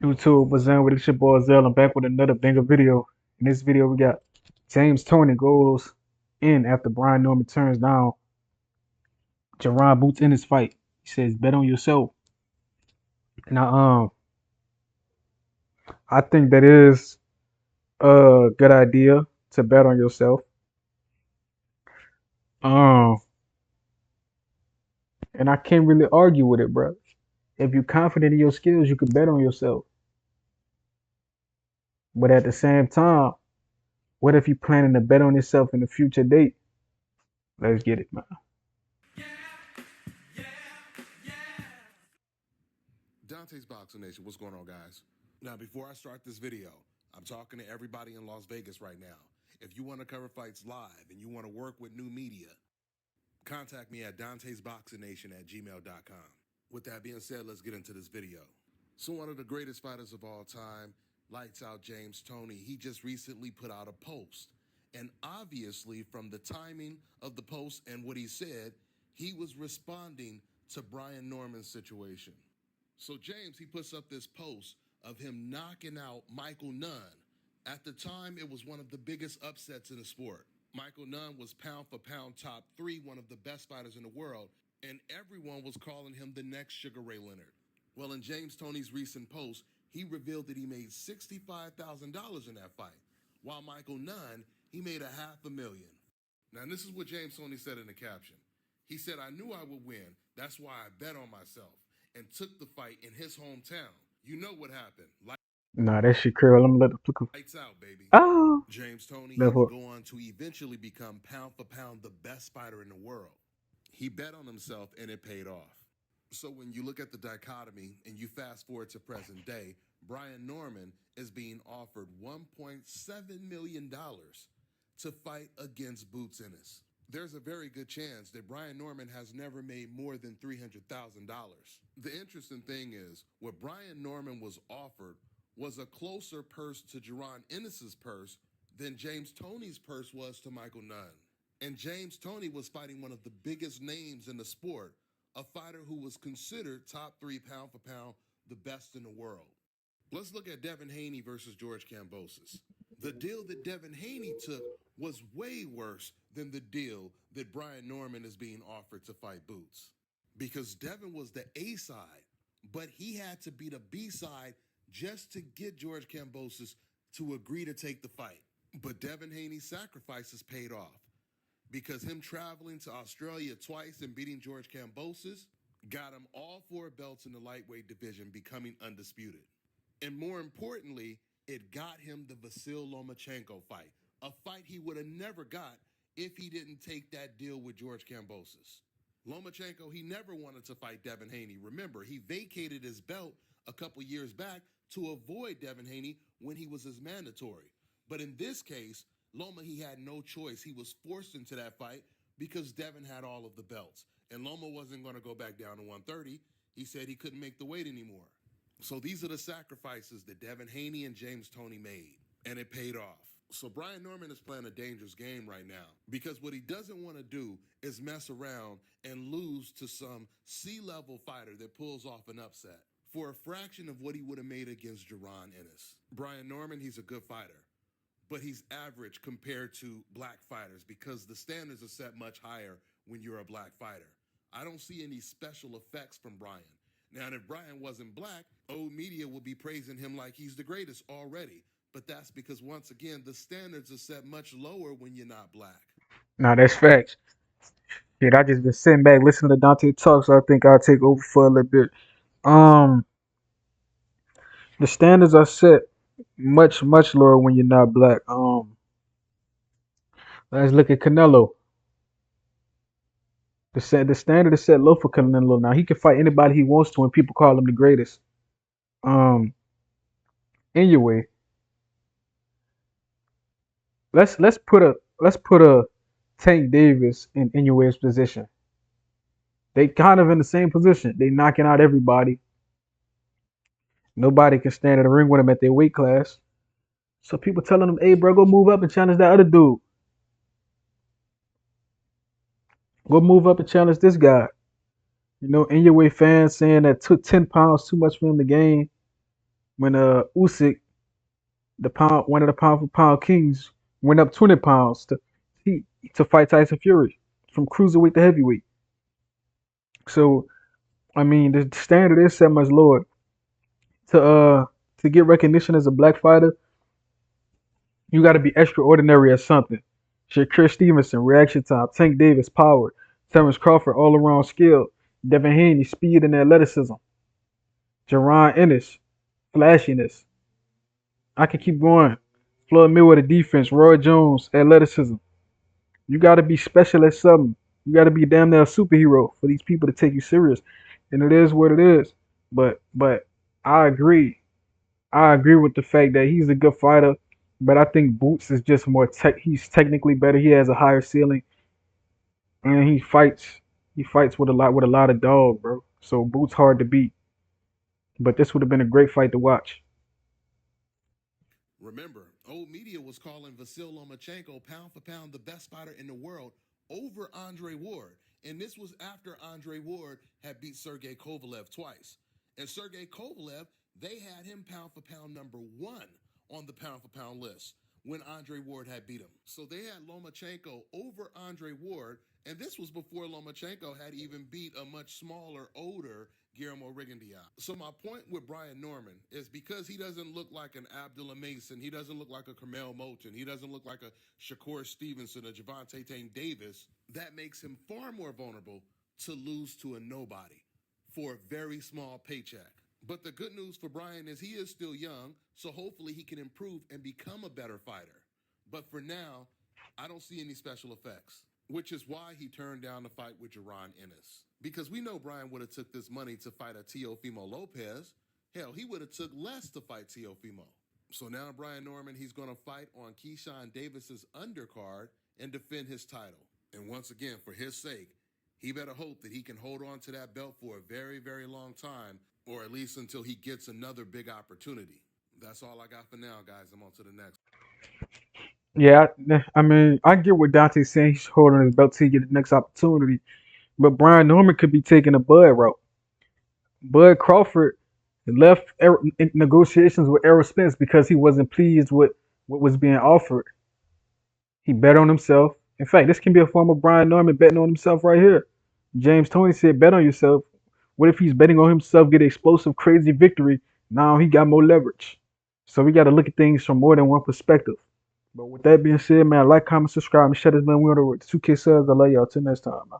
YouTube was in with it's your boy Zell. I'm back with another banger video. In this video, we got Toney goes in after Brian Norman turns down Jerron Boots in his fight. He says, "Bet on yourself." And I think that is a good idea to bet on yourself. Um, and I can't really argue with it, bro. If you're confident in your skills, you can bet on yourself. But at the same time, what if you're planning to bet on yourself in a future date? Let's get it, man. Dante's Boxing Nation, what's going on, guys? Now, before I start this video, I'm talking to everybody in Las Vegas right now. If you want to cover fights live and you want to work with new media, contact me at dantesboxingnation@gmail.com. With that being said, let's get into this video. So one of the greatest fighters of all time, lights out James Toney, he just recently put out a post. And obviously, from the timing of the post and what he said, he was responding to Brian Norman's situation. So James, he puts up this post of him knocking out Michael Nunn. At the time, it was one of the biggest upsets in the sport. Michael Nunn was pound for pound top 3, one of the best fighters in the world, and everyone was calling him the next Sugar Ray Leonard. Well, in James Toney's recent post, he revealed that he made $65,000 in that fight, while Michael Nunn, he made $500,000. Now, this is what James Toney said in the caption. He said, "I knew I would win. That's why I bet on myself and took the fight in his hometown. You know what happened. Nah, that shit curl. I'm gonna let the flicker. Lights out, baby." Oh, James Toney, he left would hook. go on to eventually become pound for pound the best fighter in the world. He bet on himself and it paid off. So when you look at the dichotomy and you fast forward to present day, Brian Norman is being offered $1.7 million to fight against Boots Ennis. There's a very good chance that Brian Norman has never made more than $300,000. The interesting thing is, what Brian Norman was offered was a closer purse to Jerron Ennis's purse than James Toney's purse was to Michael Nunn. And James Toney was fighting one of the biggest names in the sport, a fighter who was considered top 3 pound for pound, the best in the world. Let's look at Devin Haney versus George Kambosos. The deal that Devin Haney took was way worse than the deal that Brian Norman is being offered to fight Boots. Because Devin was the A side, but he had to be the B side just to get George Kambosos to agree to take the fight. But Devin Haney's sacrifices paid off because him traveling to Australia twice and beating George Kambosos got him all 4 belts in the lightweight division, becoming undisputed. And more importantly, it got him the Vasyl Lomachenko fight, a fight he would have never got if he didn't take that deal with George Kambosos. Lomachenko, he never wanted to fight Devin Haney. Remember, he vacated his belt a couple years back to avoid Devin Haney when he was his mandatory. But in this case, Loma, he had no choice. He was forced into that fight because Devin had all of the belts. And Loma wasn't going to go back down to 130. He said he couldn't make the weight anymore. So these are the sacrifices that Devin Haney and James Toney made, and it paid off. So Brian Norman is playing a dangerous game right now because what he doesn't want to do is mess around and lose to some C-level fighter that pulls off an upset for a fraction of what he would have made against Jerron Ennis. Brian Norman, he's a good fighter, but he's average compared to black fighters because the standards are set much higher when you're a black fighter. I don't see any special effects from Brian. Now, if Brian wasn't black, old media would be praising him like he's the greatest already. But that's because, once again, the standards are set much lower when you're not black. Nah, that's facts. Shit, I just been sitting back listening to Dante talk, so I think I'll take over for a little bit. Um, the standards are set much lower when you're not black. Let's look at Canelo. The standard is set low for Canelo now. He can fight anybody he wants to, and people call him the greatest. Um, anyway, let's put a Tank Davis in Inouye's position. They kind of in the same position. They knocking out everybody. Nobody can stand in the ring with him at their weight class. So people telling him, "Hey, bro, go move up and challenge that other dude. Go move up and challenge this guy." You know, Inoue fans saying that took 10 pounds too much for him to gain. when Usyk, one of the pound for pound kings, went up 20 pounds he, to fight Tyson Fury from cruiserweight to heavyweight. So I mean, the standard is set much lower to to get recognition as a black fighter. You got to be extraordinary at something. Shakur Stevenson, reaction time. Tank Davis, power. Terrence Crawford, all around skill. Devin Haney, speed and athleticism. Jaron Ennis, flashiness. I can keep going. Floyd Mayweather, defense. Roy Jones, athleticism. You got to be special at something. You got to be damn near a superhero for these people to take you serious. And it is what it is. But I agree. I agree with the fact that he's a good fighter, but I think Boots is just more tech. He's technically better. He has a higher ceiling, and he fights. He fights with a lot of dog, bro. So Boots hard to beat. But this would have been a great fight to watch. Remember, old media was calling Vasyl Lomachenko pound for pound the best fighter in the world over Andre Ward. And this was after Andre Ward had beat Sergey Kovalev twice. And Sergey Kovalev, they had him pound for pound number one on the pound for pound list when Andre Ward had beat him. So they had Lomachenko over Andre Ward, and this was before Lomachenko had even beat a much smaller, older Guillermo Rigondeaux. So my point with Brian Norman is because he doesn't look like an Abdullah Mason, he doesn't look like a Carmel Moulton, he doesn't look like a Shakur Stevenson, a Javante Tank Davis, that makes him far more vulnerable to lose to a nobody for a very small paycheck. But the good news for Brian is he is still young, so hopefully he can improve and become a better fighter. But for now, I don't see any special effects, which is why he turned down the fight with Jaron Ennis. Because we know Brian would have took this money to fight a Teofimo Lopez. Hell, he would have took less to fight Teofimo. So now Brian Norman, he's going to fight on Keyshawn Davis's undercard and defend his title. And once again, for his sake, he better hope that he can hold on to that belt for a very, very long time, or at least until he gets another big opportunity. That's all I got for now, guys. I'm on to the next. Yeah, I mean, I get what Dante's saying. He's holding his belt to get the next opportunity. But Brian Norman could be taking a Bud route. Bud Crawford left in negotiations with Errol Spence because he wasn't pleased with what was being offered. He bet on himself. In fact, this can be a form of Brian Norman betting on himself right here. James Toney said, bet on yourself. What if he's betting on himself, get an explosive, crazy victory? Now he got more leverage. So we got to look at things from more than one perspective. But with that being said, man, like, comment, subscribe, and share this man. We on the road to 2K subs. I love y'all. Till next time, man.